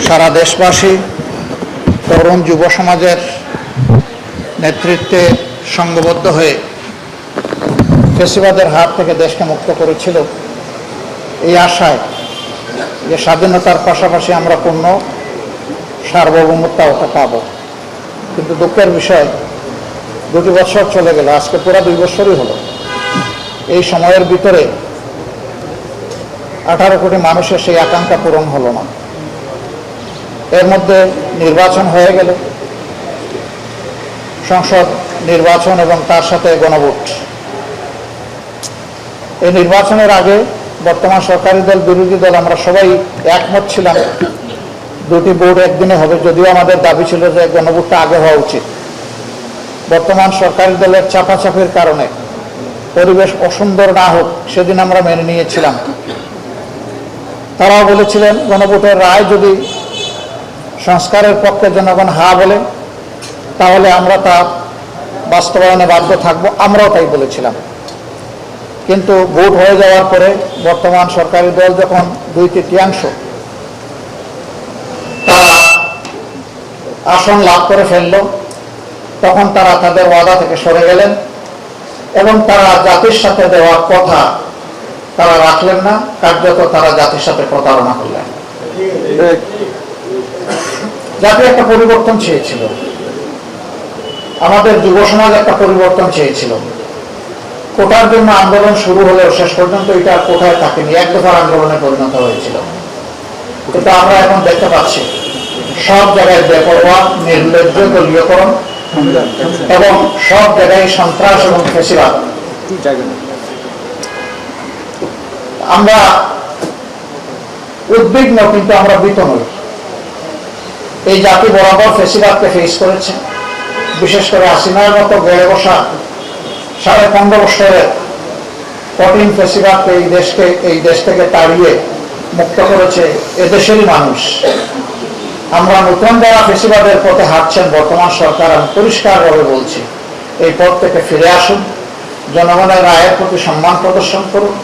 সারা দেশবাসী তরুণ যুব সমাজের নেতৃত্বে সংঘবদ্ধ হয়ে ফ্যাসিবাদের হাত থেকে দেশকে মুক্ত করেছিল এই আশায় যে স্বাধীনতার পাশাপাশি আমরা পূর্ণ সার্বভৌমত্ব পাব। কিন্তু দুঃখের বিষয় 2 বছর চলে গেল, আজকে পুরো 2 বছরই হলো। এই সময়ের ভিতরে 18 কোটি মানুষের সেই আকাঙ্ক্ষা পূরণ হলো না। এর মধ্যে নির্বাচন হয়ে গেল, সংসদ নির্বাচন এবং তার সাথে গণভোট। এই নির্বাচনের আগে বর্তমান সরকারি দল বিরোধী দল আমরা সবাই একমত ছিলাম 2টি ভোট একদিনে হবে, যদিও আমাদের দাবি ছিল যে গণভোটটা আগে হওয়া উচিত। বর্তমান সরকারি দলের চাপাচাপির কারণে পরিবেশ অসুন্দর না হোক সেদিন আমরা মেনে নিয়েছিলাম। তারাও বলেছিলেন গণভোটের রায় যদি সংস্কারের পক্ষে জনগণ হা বলে তাহলে আমরা তা বাস্তবায়নে বাধ্য থাকব, আমরাও তাই বলেছিলাম। কিন্তু ভোট হয়ে যাওয়ার পরে বর্তমান সরকারি দল যখন 2/3 তারা আসন লাভ করে ফেলল, তখন তারা তাদের ওয়াদা থেকে সরে গেলেন এবং তারা জাতির সাথে দেওয়া কথা তারা রাখলেন না, কার্যত তারা জাতির সাথে প্রতারণা করলেন। জাতি একটা পরিবর্তন চেয়েছিল, আমাদের যুব সমাজ একটা পরিবর্তন চেয়েছিল। কোটার জন্য আন্দোলন শুরু হলেও শেষ পর্যন্ত এটা কোটায় থাকেনি, 1 দফার আন্দোলনে পরিণত হয়েছিল। কিন্তু আমরা এখন দেখতে পাচ্ছি সব জায়গায় বেপরোয়া, নির্লজ্জ দলীয়করণ এবং সব জায়গায় সন্ত্রাস এবং ফ্যাসিবাদ। আমরা উদ্বিগ্ন কিন্তু আমরা ভীত নই। এই জাতি বরাবর ফ্যাসিবাদকে ফেস করেছে, বিশেষ করে হাসিনার মতো বেড়ে বসা 15.5 বছরের কঠিন ফ্যাসিবাদকে এই দেশ থেকে তাড়িয়ে মুক্ত করেছে এদেশেরই মানুষ। আমরা নতুন যারা ফ্যাসিবাদের পথে হাঁটছেন বর্তমান সরকার, আমি পরিষ্কারভাবে বলছি এই পথ থেকে ফিরে আসুন, জনগণের রায়ের প্রতি সম্মান প্রদর্শন করুন,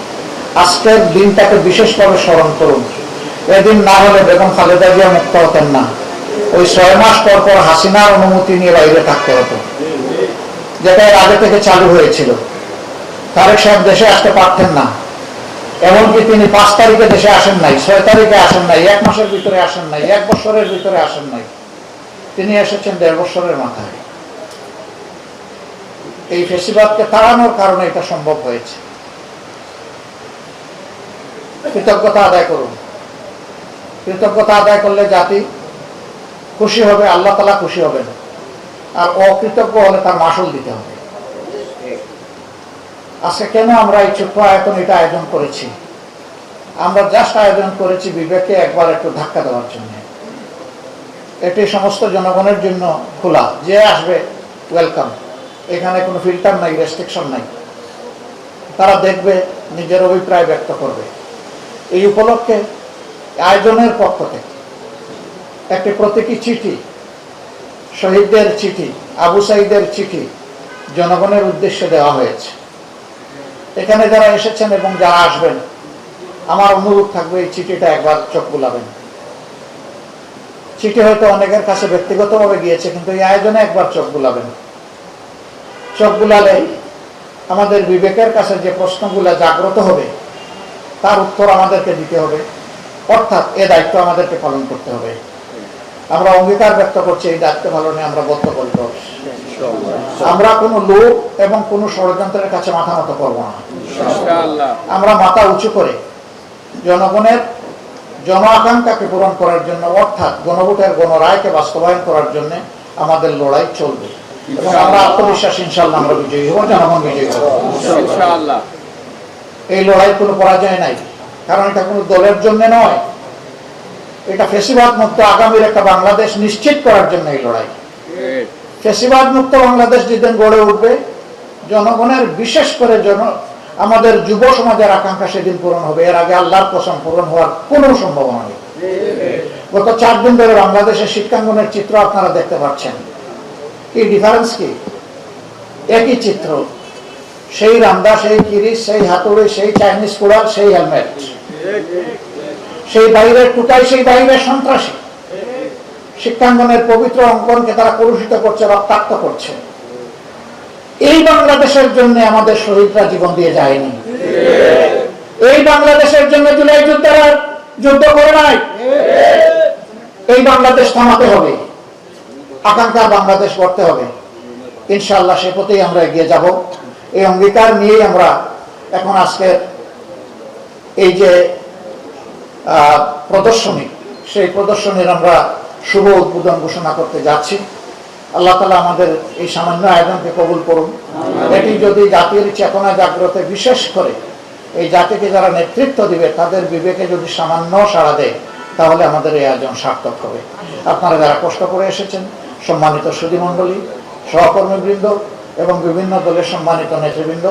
আজকের দিনটাকে বিশেষভাবে স্মরণ করুন। এদিন না হলে বেগম খালেদা জিয়া মুক্ত হতেন না, ওই 6 মাস পর পর হাসিনার অনুমতি নিয়ে বাইরে থাকতে হতো, যেটা এর আগে থেকে চালু হয়েছিল। তারেক সাহেব দেশে আসতে পারতেন না, এমনকি তিনি 5 তারিখে দেশে আসেন নাই, 6 তারিখে আসেন নাই, 1 মাসের ভিতরে আসেন নাই, 1 বছরের ভিতরে আসেন নাই, তিনি এসেছেন 1.5 বছরের মাথায়। এই ফ্যাসিবাদকে তাড়ানোর কারণে এটা সম্ভব হয়েছে। কৃতজ্ঞতা আদায় করুন। কৃতজ্ঞতা আদায় করলে জাতি খুশি হবে, আল্লাহ তাআলা খুশি হবেন, আর অকৃতজ্ঞ হলে তার মাসুল দিতে হবে। আজকে কেন আমরা এই ছোট্ট আয়োজন এটা আয়োজন করেছি? আমরা জাস্ট আয়োজন করেছি বিবেককে একবার একটু ধাক্কা দেওয়ার জন্য। এটি সমস্ত জনগণের জন্য খোলা, যে আসবে ওয়েলকাম। এখানে কোনো ফিল্টার নাই, রেস্ট্রিকশন নাই। তারা দেখবে, নিজের অভিপ্রায় ব্যক্ত করবে। এই উপলক্ষে আয়োজনের পক্ষ থেকে একটি প্রতীকী চিঠি, শহীদদের চিঠি, আবু সাঈদের চিঠি জনগণের উদ্দেশ্যে দেওয়া হয়েছে। এখানে যারা এসেছেন এবং যারা আসবেন, আমার অনুরোধ থাকবে এই চিঠিটা একবার চোখ বুলাবেন। চিঠি হয়তো অনেকের কাছে ব্যক্তিগতভাবে গিয়েছে, কিন্তু এই আয়োজনে একবার চোখ বুলাবেন। চোখ বুলালে আমাদের বিবেকের কাছে যে প্রশ্নগুলো জাগ্রত হবে তার উত্তর আমাদেরকে দিতে হবে, অর্থাৎ এ দায়িত্ব আমাদেরকে পালন করতে হবে। আমরা অঙ্গীকার ব্যক্ত করছি এই দায়িত্ব পালনে আমরা বদ্ধপরিকর। আমরা কোনো লোক এবং কোনো ষড়যন্ত্রের কাছে মাথা নত করবো না। আমরা মাথা উঁচু করে জনগণের জন আকাঙ্ক্ষাকে পূরণ করার জন্য, অর্থাৎ গণভোটের গণরায়কে বাস্তবায়ন করার জন্য আমাদের লড়াই চলবে এবং আমরা আত্মবিশ্বাস ইনশাআল্লাহ আমরা বিজয়ী হব, জনগণ বিজয়ী হবে ইনশাআল্লাহ। এই লড়াই কোনো পরাজয় নাই, কারণ এটা কোনো দলের জন্য নয়, এটা ফ্যাসিবাদ মুক্ত আগামীর একটা বাংলাদেশ নিশ্চিত করার জন্য এই লড়াই। ফ্যাসিবাদ মুক্ত বাংলাদেশ যেদিন গড়ে উঠবে, জনগণের বিশেষ করে আমাদের যুব সমাজের আকাঙ্ক্ষা সেদিন পূরণ হবে। এর আগে আল্লাহর কসম পূরণ হওয়ার কোনো সম্ভাবনা নেই। গত 4 দিন ধরে বাংলাদেশের শিক্ষাঙ্গনের চিত্র আপনারা দেখতে পাচ্ছেন। কি ডিফারেন্স? কি একই চিত্র, সেই রান্দা, সেই কিরিচ, সেই হাতুড়ি, সেই চাইনিজ কুড়াল, সেই হেলমেট, সেই বাইরের টুকাই, সেই বাইরের সন্ত্রাসী। শিক্ষাঙ্গনের পবিত্র অঙ্কনকে তারা কলুষিত করছে, রক্তাক্ত করছে। এই বাংলাদেশের জন্য আমাদের শহীদরা জীবন দিয়ে যায়নি। এই বাংলাদেশের জন্য জুলাই যোদ্ধারা যুদ্ধ করে নাই। এই বাংলাদেশ থামাতে হবে, আকাঙ্ক্ষার বাংলাদেশ গড়তে হবে। ইনশাআল্লাহ সে পথেই আমরা এগিয়ে যাব। এই অঙ্গীকার নিয়েই আমরা এখন আজকের এই যে প্রদর্শনী, সেই প্রদর্শনীর আমরা শুভ উদ্বোধন ঘোষণা করতে যাচ্ছি। আল্লাহ তাআলা আমাদের এই সামান্য আয়োজনকে কবুল করুন। এটি যদি জাতির চেতনা জাগ্রতে, বিশেষ করে এই জাতিকে যারা নেতৃত্ব দিবে তাদের বিবেকে যদি সামান্য সাড়া দেয়, তাহলে আমাদের এই আয়োজন সার্থক হবে। আপনারা যারা কষ্ট করে এসেছেন, সম্মানিত সুধীমণ্ডলী, সহকর্মীবৃন্দ এবং বিভিন্ন দলের সম্মানিত নেতৃবৃন্দ,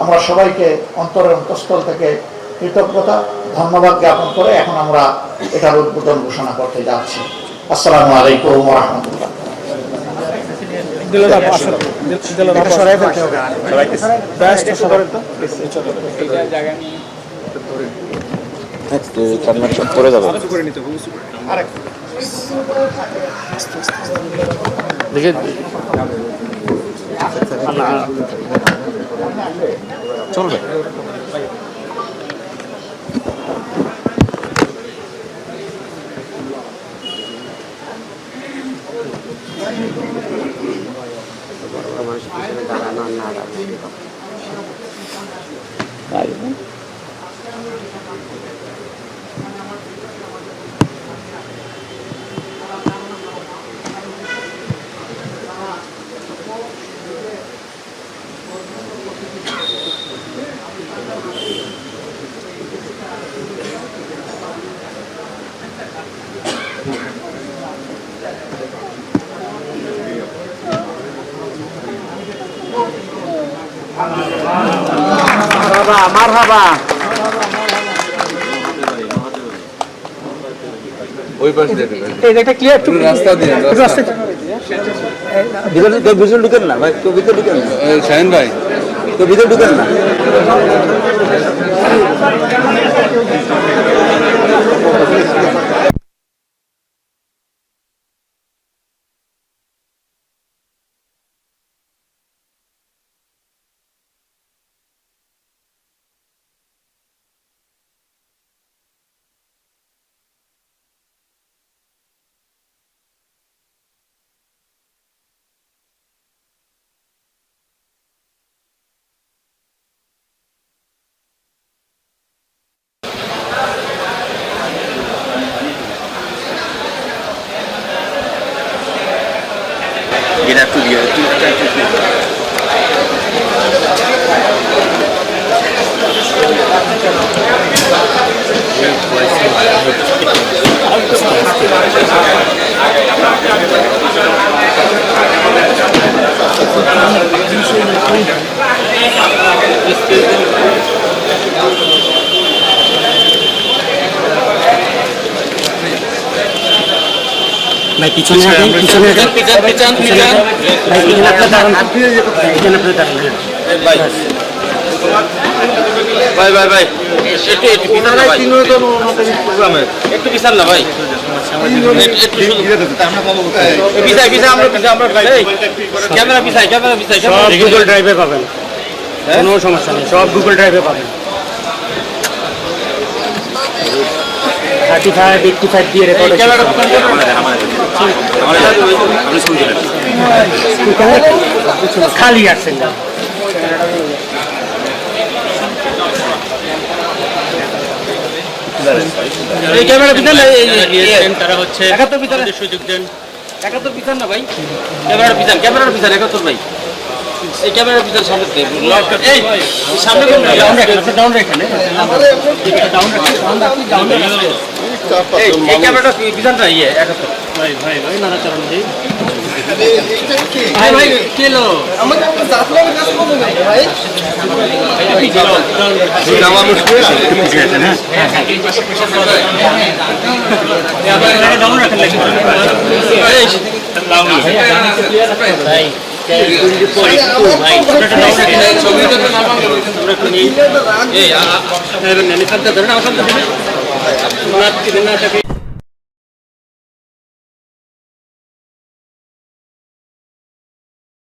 আমরা সবাইকে অন্তরের অন্তঃস্থল থেকে কৃতজ্ঞতা, ধন্যবাদ জ্ঞাপন করে এখন আমরা এটার উদ্বোধন ঘোষণা করতে যাচ্ছি। আসসালামু আলাইকুম ওয়া রাহমাতুল্লাহ। চলবে। মারহাবা। ওই পাশে এটা ক্লিয়ার, একটু রাস্তা দিয়ে ভিতরে ঢুকেন না ভাই, তো ভিতরে ঢুকেন না শাহিন ভাই, তো ভিতরে ঢুকেন না। Gina tu dia, tu ভাই পিছনে আগে, পিছনে আগে, পিছন পিছন পিছন ভাই পিছনে আপনি দাঁড়ান, পিছনে আপনি দাঁড়ান ভাই ভাই ভাই ভাই একটু একটু পিছন না ভাই, তিনজন প্রোগ্রামে একটু পিছন না ভাই, একটু আমরা পাবো কোথায়? পিছাই পিছাই আমরা ভাই ক্যামেরা পিছাই সব গুগল ড্রাইভে পাবেন, কোনো সমস্যা নেই, সব গুগল ড্রাইভে পাবেন। 35 85 দিয়ে রেকর্ড খালি আসছেন না। এই ক্যামেরা পিছন তারা হচ্ছে 71 পিছনে সুযোগ দেন, 71 পিছন না ভাই, ক্যামেরার পিছন 71 ভাই, এই ক্যামেরার পিছন সামনে এই সামনে কোন ডাউন রাখেন, এই ক্যামেরাটা পিছনটা ইয়ে 71 ভাই ভাই ভাই না চরণ জি ভাই ভাই কিলো আমাদের জাতলা কাজ করতে ভাই জামা মুশকিল আছে না, হ্যাঁ ডাউন রাখেন লাগবে এই ডাউন ভাই ভাই ছবিটা তো নাম আমরা কোন এই নেনে খাদ্য ধরে না আমার সাথে না থাকে।